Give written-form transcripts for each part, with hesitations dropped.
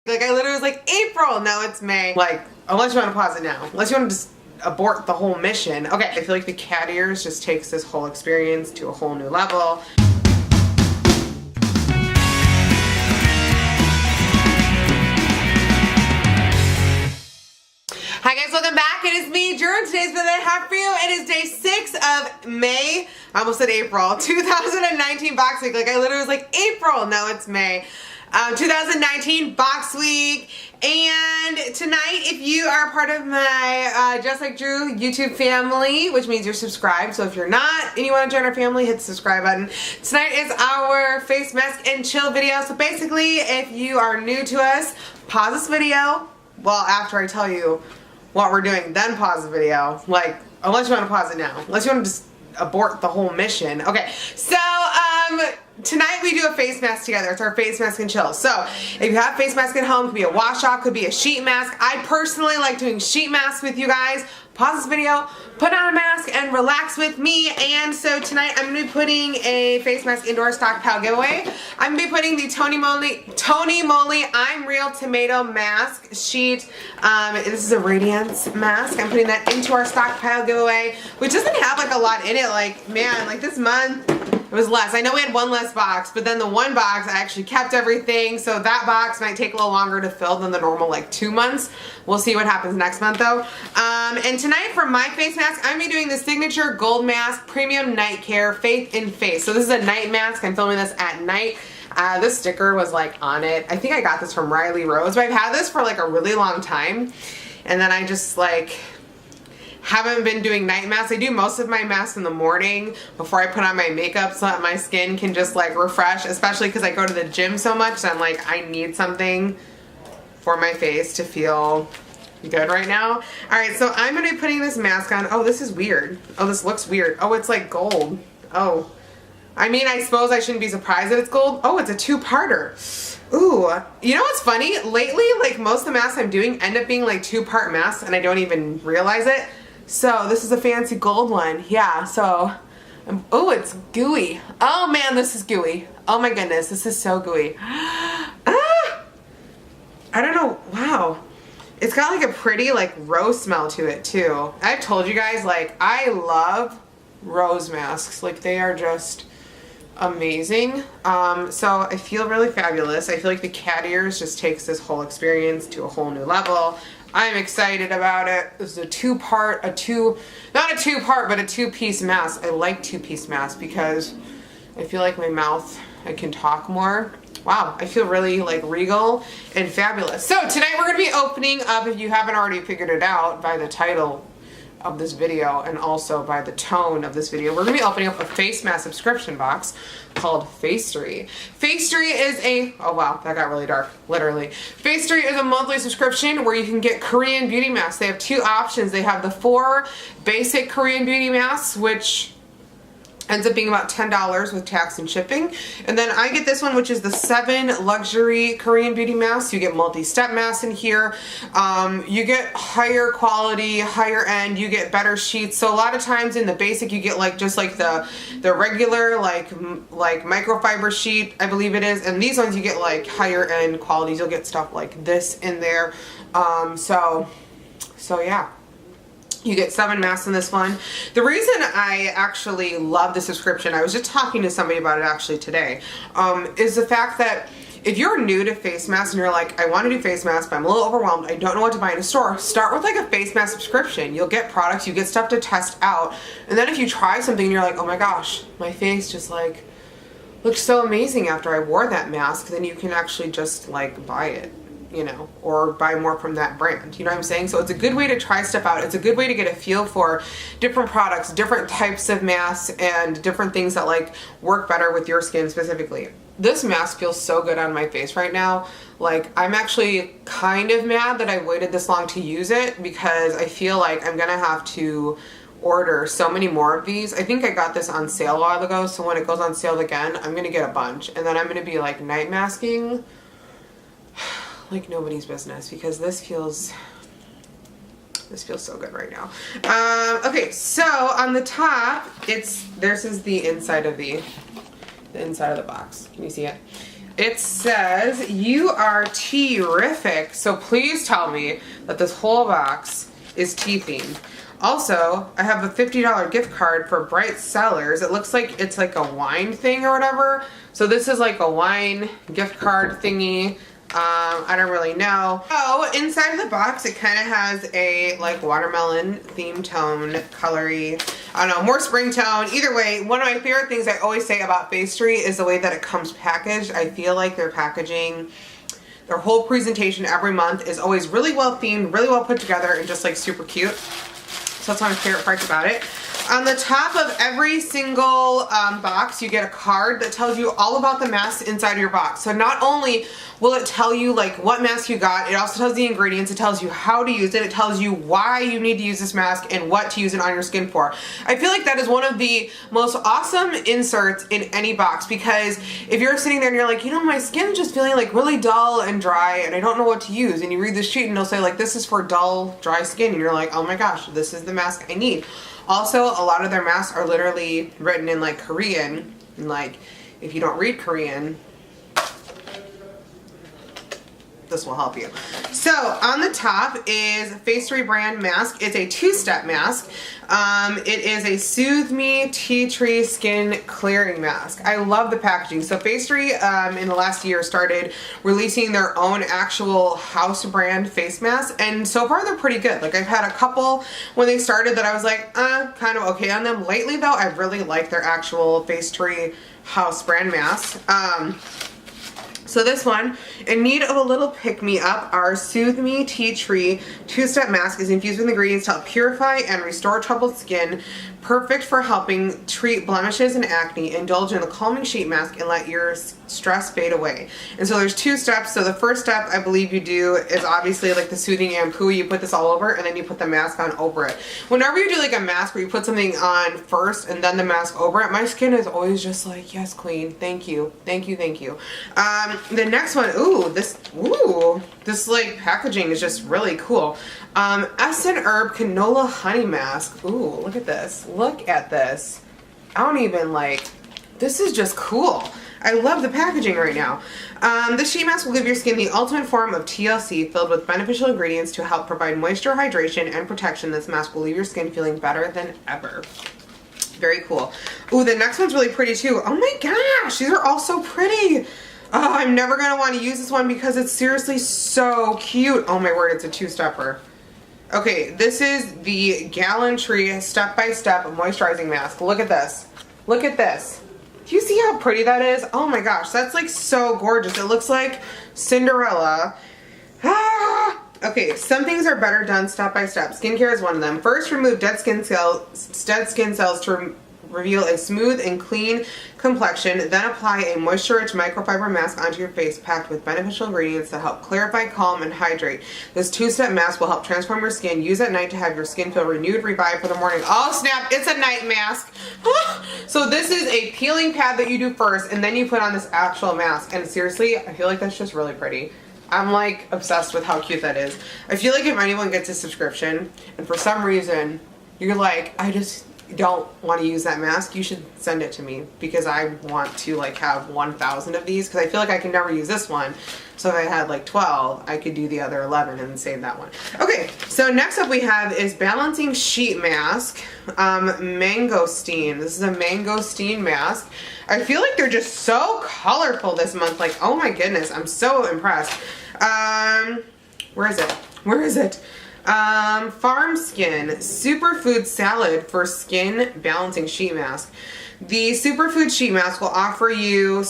Like I literally was like, April, now it's May. Like, unless you want to pause it now. Unless you want to just abort the whole mission. Okay, I feel like the cat ears just takes this whole experience to a whole new level. Hi guys, welcome back. It is me, Drew, and today's video that I have for you. It is day 6 of May. I almost said April. 2019 box week. Like I literally was like, April, now it's May. 2019 box week. And tonight, if you are part of my Just Like Drew YouTube family, which means you're subscribed, so if you're not and you want to join our family, hit the subscribe button. Tonight is our face mask and chill video. So basically, if you are new to us, pause this video. Well, after I tell you what we're doing, then pause the video. Like, unless you want to pause it now. Unless you want to just abort the whole mission. Okay, so tonight we do a face mask together. It's our face mask and chill. So if you have face mask at home, could be a wash off, could be a sheet mask. I personally like doing sheet masks with you guys. Pause this video, put on a mask, and relax with me. And so tonight I'm going to be putting a face mask indoor stockpile giveaway. I'm going to be putting the Tony Moly I'm Real Tomato Mask Sheet. This is a Radiance mask. I'm putting that into our stockpile giveaway, which doesn't have like a lot in it. Like, man, like this month, it was less. I know we had one less box, but then the one box, I actually kept everything. So that box might take a little longer to fill than the normal like 2 months. We'll see what happens next month though. And tonight for my face mask, I'm going to be doing the Signature Gold Mask Premium Night Care Faith in Face. So this is a night mask. I'm filming this at night. This sticker was like on it. I think I got this from Riley Rose, but I've had this for like a really long time. And then I just like haven't been doing night masks. I do most of my masks in the morning before I put on my makeup so that my skin can just like refresh, especially because I go to the gym so much. So I'm like, I need something for my face to feel good right now. Alright, so I'm going to be putting this mask on. Oh, this is weird. Oh, this looks weird. Oh, it's like gold. Oh. I mean, I suppose I shouldn't be surprised that it's gold. Oh, it's a two-parter. Ooh. You know what's funny? Lately, like most of the masks I'm doing end up being like two-part masks and I don't even realize it. So this is a fancy gold one. Yeah, so, oh, it's gooey. Oh man, this is gooey. Oh my goodness, this is so gooey. Ah! I don't know, wow. It's got like a pretty like rose smell to it too. I've told you guys, like, I love rose masks. Like they are just amazing. So I feel really fabulous. I feel like the cat ears just takes this whole experience to a whole new level. I'm excited about it. This is a two-part, not a two-part, but a two-piece mask. I like two-piece masks because I feel like my mouth, I can talk more. Wow, I feel really like regal and fabulous. So tonight we're going to be opening up, if you haven't already figured it out by the title of this video and also by the tone of this video, we're going to be opening up a face mask subscription box called FACETORY. FACETORY is a, oh wow, that got really dark, literally. FACETORY is a monthly subscription where you can get Korean beauty masks. They have two options. They have the 4 basic Korean beauty masks, which ends up being about $10 with tax and shipping. And then I get this one, which is the 7 luxury Korean beauty masks. You get multi-step masks in here. You get higher quality, higher end, you get better sheets. So a lot of times in the basic you get like just like the regular like microfiber sheet, I believe it is. And these ones you get like higher end qualities. You'll get stuff like this in there. So yeah. You get 7 masks in this one. The reason I actually love the subscription, I was just talking to somebody about it actually today, is the fact that if you're new to face masks and you're like, I want to do face masks, but I'm a little overwhelmed, I don't know what to buy in a store, start with like a face mask subscription. You'll get products, you get stuff to test out, and then if you try something and you're like, oh my gosh, my face just like looked so amazing after I wore that mask, then you can actually just like buy it, you know, or buy more from that brand. You know what I'm saying? So it's a good way to try stuff out. It's a good way to get a feel for different products, different types of masks, and different things that like work better with your skin specifically. This mask feels so good on my face right now. Like, I'm actually kind of mad that I waited this long to use it because I feel like I'm gonna have to order so many more of these. I think I got this on sale a while ago, so when it goes on sale again, I'm gonna get a bunch, and then I'm gonna be like night masking like nobody's business because this feels so good right now. Okay, so on the top, this is the inside of the box. Can you see it? It says, you are terrific. So please tell me that this whole box is tea themed. Also, I have a $50 gift card for Bright Cellars. It looks like it's like a wine thing or whatever. So this is like a wine gift card thingy. I don't really know. Oh, inside of the box, it kind of has a like watermelon theme tone, colory, I don't know, more spring tone. Either way, one of my favorite things I always say about FACETORY is the way that it comes packaged. I feel like their packaging, their whole presentation every month is always really well themed, really well put together, and just like super cute. So that's one of my favorite parts about it. On the top of every single box, you get a card that tells you all about the masks inside of your box. So not only will it tell you like what mask you got, it also tells the ingredients, it tells you how to use it, it tells you why you need to use this mask and what to use it on your skin for. I feel like that is one of the most awesome inserts in any box, because if you're sitting there and you're like, you know, my skin's just feeling like really dull and dry and I don't know what to use, and you read this sheet and it'll say like, this is for dull, dry skin, and you're like, oh my gosh, this is the mask I need. Also, a lot of their masks are literally written in like Korean, and like if you don't read Korean, this will help you. So on the top is FACETORY brand mask. It's a 2-step mask. It is a Soothe Me Tea Tree Skin Clearing Mask. I love the packaging. So FACETORY in the last year started releasing their own actual house brand face masks, and so far they're pretty good. Like I've had a couple when they started that I was like, kind of okay on them. Lately though, I really like their actual FACETORY house brand masks. So this one, in need of a little pick-me-up, our Soothe Me Tea Tree 2-step mask is infused with ingredients to help purify and restore troubled skin. Perfect for helping treat blemishes and acne. Indulge in a calming sheet mask and let your stress fade away. And so there's 2 steps. So the first step I believe you do is obviously like the soothing shampoo. You put this all over and then you put the mask on over it. Whenever you do like a mask where you put something on first and then the mask over it, my skin is always just like, yes queen, thank you, thank you, thank you. The next one, this like packaging is just really cool. Essen Herb Canola Honey Mask. Ooh, look at this. Look at this. I don't even like, this is just cool. I love the packaging right now. This sheet mask will give your skin the ultimate form of TLC filled with beneficial ingredients to help provide moisture, hydration, and protection. This mask will leave your skin feeling better than ever. Very cool. Ooh, the next one's really pretty too. Oh my gosh, these are all so pretty. Oh, I'm never going to want to use this one because it's seriously so cute. Oh my word, it's a 2-stepper. Okay, this is the Gallantry step-by-step moisturizing mask. Look at this. Look at this. Do you see how pretty that is? Oh my gosh, that's like so gorgeous. It looks like Cinderella. Ah! Okay, some things are better done step by step. Skincare is one of them. First, remove dead skin cells to reveal a smooth and clean complexion. Then apply a moisture-rich microfiber mask onto your face packed with beneficial ingredients that help clarify, calm, and hydrate. This 2-step mask will help transform your skin. Use at night to have your skin feel renewed, revived for the morning. Oh snap, it's a night mask. So this is a peeling pad that you do first, and then you put on this actual mask. And seriously, I feel like that's just really pretty. I'm like obsessed with how cute that is. I feel like if anyone gets a subscription, and for some reason, you're like, I just don't want to use that mask, you should send it to me, because I want to like have 1,000 of these, because I feel like I can never use this one. So if I had like 12, I could do the other 11 and save that one. Okay, so next up we have is Balancing Sheet Mask, Mangosteen. This is a Mangosteen mask. I feel like they're just so colorful this month. Like, oh my goodness, I'm so impressed. Where is it? Where is it? Farm Skin Superfood Salad for Skin Balancing Sheet Mask. The Superfood Sheet Mask will offer your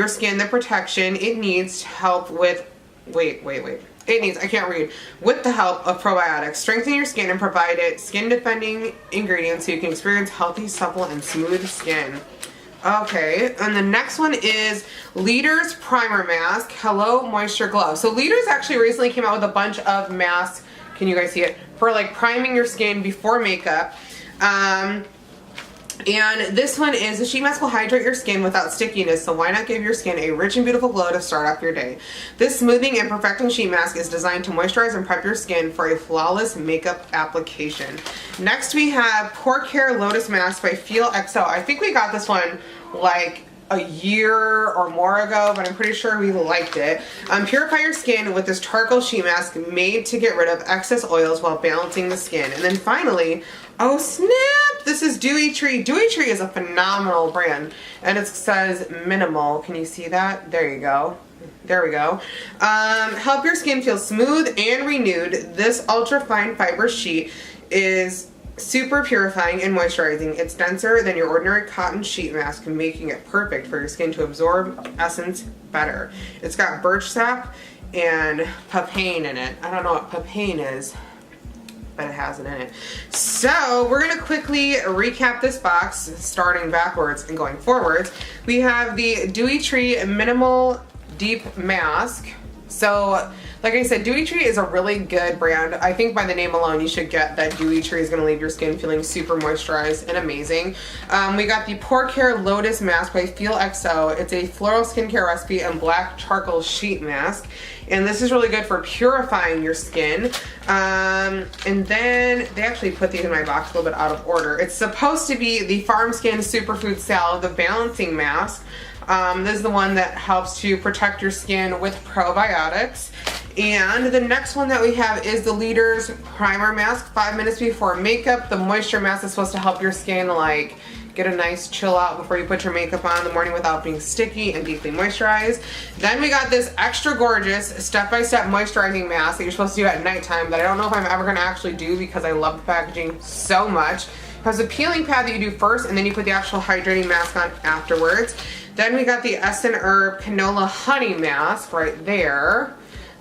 skin the protection it needs to help with, I can't read. With the help of probiotics, strengthen your skin and provide it skin defending ingredients so you can experience healthy, supple, and smooth skin. Okay, and the next one is Leaders Primer Mask, Hello Moisture Glow. So Leaders actually recently came out with a bunch of masks, can you guys see it, for like priming your skin before makeup. And this one is, the sheet mask will hydrate your skin without stickiness, so why not give your skin a rich and beautiful glow to start off your day. This smoothing and perfecting sheet mask is designed to moisturize and prep your skin for a flawless makeup application. Next we have Pore Care Lotus Mask by Feel XO. I think we got this one like a year or more ago, but I'm pretty sure we liked it. Purify your skin with this charcoal sheet mask made to get rid of excess oils while balancing the skin. And then finally, oh snap, this is Dewy Tree. Dewy Tree is a phenomenal brand, and it says minimal. Can you see that? There you go. There we go. Help your skin feel smooth and renewed. This ultra fine fiber sheet is super purifying and moisturizing. It's denser than your ordinary cotton sheet mask, making it perfect for your skin to absorb essence better. It's got birch sap and papain in it. I don't know what papain is, but it has it in it. So we're gonna quickly recap this box, starting backwards and going forwards. We have the Dewy Tree Minimal Deep Mask. So like I said, Dewy Tree is a really good brand. I think by the name alone you should get that Dewy Tree is going to leave your skin feeling super moisturized and amazing. We got the Pore Care Lotus Mask by Feel XO. It's a floral skincare recipe and black charcoal sheet mask. And this is really good for purifying your skin. And then they actually put these in my box a little bit out of order. It's supposed to be the Farm Skin Superfood Salve, the balancing mask. This is the one that helps to protect your skin with probiotics. And the next one that we have is the Leaders Primer Mask, 5 minutes before makeup. The moisture mask is supposed to help your skin like get a nice chill out before you put your makeup on in the morning without being sticky and deeply moisturized. Then we got this extra gorgeous step-by-step moisturizing mask that you're supposed to do at nighttime that I don't know if I'm ever gonna actually do because I love the packaging so much. It has a peeling pad that you do first and then you put the actual hydrating mask on afterwards. Then we got the Essen Herb Canola Honey Mask right there.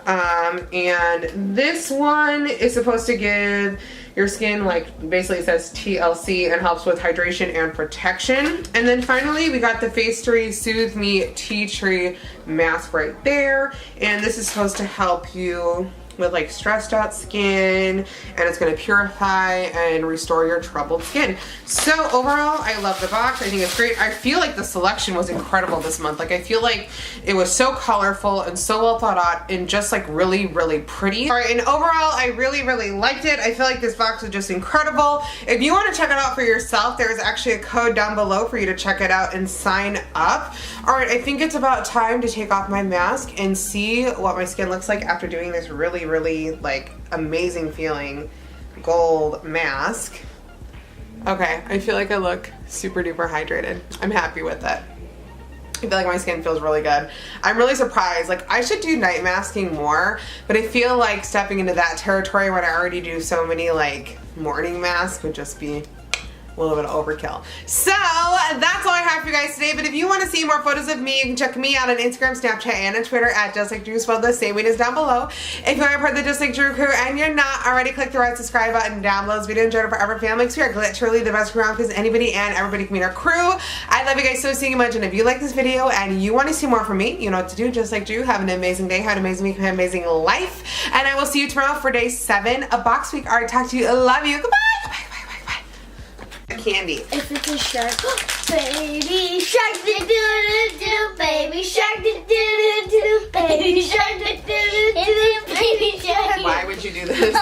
And this one is supposed to give your skin, like, basically it says TLC and helps with hydration and protection. And then finally we got the FACETORY Soothe Me Tea Tree Mask right there. And this is supposed to help you with like stressed out skin, and it's going to purify and restore your troubled skin. So overall, I love the box. I think it's great. I feel like the selection was incredible this month. Like I feel like it was so colorful and so well thought out and just like really, really pretty. All right, and overall, I really, really liked it. I feel like this box was just incredible. If you want to check it out for yourself, there's actually a code down below for you to check it out and sign up. All right, I think it's about time to take off my mask and see what my skin looks like after doing this really, really like amazing feeling gold mask. Okay, I feel like I look super duper hydrated. I'm happy with it. I feel like my skin feels really good. I'm really surprised. Like I should do night masking more, but I feel like stepping into that territory when I already do so many like morning masks would just be a little bit of overkill. So that's all I have for you guys today. But if you want to see more photos of me, you can check me out on Instagram, Snapchat, and on Twitter at Justlikedrew, spelled the same way as down below. If you are part of the Just Like Drew crew and you're not already, click the red subscribe button down below this video and join our forever family because we are literally the best crew around because anybody and everybody can be in our crew. I love you guys so much, and if you like this video and you want to see more from me, you know what to do. Just like Drew, have an amazing day, have an amazing week, have an amazing life, and I will see you tomorrow for day 7 of Box Week. Alright, talk to you. I love you. Goodbye. Candy. If it's a shark, baby shark, do do do, baby shark, do do do, baby shark, do do do, baby shark. Why would you do this?